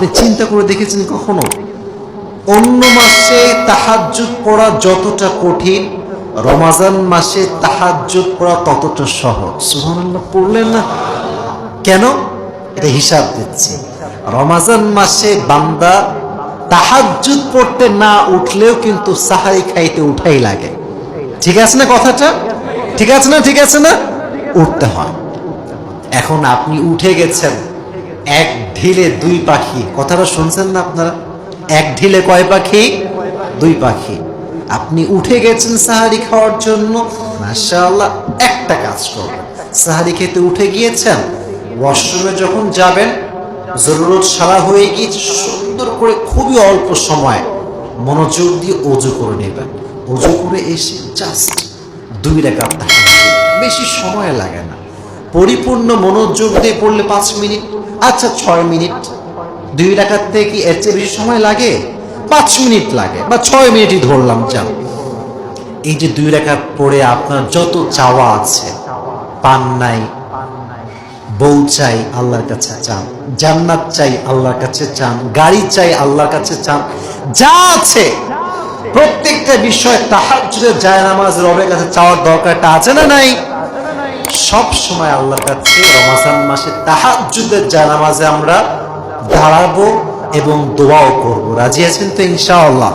আপনি চিন্তা করে দেখেছেন কখনো অন্য মাসে তাহাজ্জুদ পড়া যতটা কঠিন রমাজান মাসে তাহাজ্জুদ পড়া ততটা সহজ? সুবহানাল্লাহ পড়লেন না কেন? এটা হিসাব দিচ্ছি। রমাজান মাসে বান্দা তাহাজ্জুদ পড়তে না উঠলেও কিন্তু সাহারি খাইতে উঠাই লাগে। ঠিক আছে না কথাটা? ঠিক আছে না? ঠিক আছে না? উঠতে হয়। এখন আপনি উঠে গেছেন এক ঢিলে দুই পাখি, কথাটা শুনছেন না আপনারা? এক ঢিলে কয় পাখি? দুই পাখি। আপনি উঠে গেছেন সাহারি খাওয়ার জন্য, মাশাআল্লাহ। একটা কাজ করবেন, সাহারি খেতে উঠে গিয়েছেন, ওয়াশরুমে যখন যাবেন জরুরত সারা হয়ে গিয়েছে, সুন্দর করে খুবই অল্প সময় মনোযোগ দিয়ে ওযু করে নেবেন। ওযু করে এসে জাস্ট 2 রাকাত তাহাজ্জুদ, বেশি সময় লাগে না। পরিপূর্ণ মনোযোগ দিয়ে পড়লে 5 মিনিট, আচ্ছা 6 মিনিট। 2 রাকাত থেকে কি এর চেয়ে বেশি সময় লাগে? 5 মিনিট লাগে, বা 6 মিনিটই ধরলাম। যান, এই যে 2 রাকাত পড়ে আপনার যত চাওয়া আছে, পান নাই, বউ চাই আল্লাহর কাছে চান, জান্নাত চাই আল্লাহর কাছে চান, গাড়ি চাই আল্লাহর কাছে চান, যা আছে প্রত্যেকটা বিষয় তাহাজ্জুদের জায়নামাজ রবের কাছে চাওয়ার দরকারটা আছে না নাই? সব সময় আল্লাহর কাছে রমজান মাসে তাহাজ্জুদের জায়নামাজে আমরা দাঁড়াবো এবং দোয়াও করব। রাজি আছেন তো ইনশাআল্লাহ?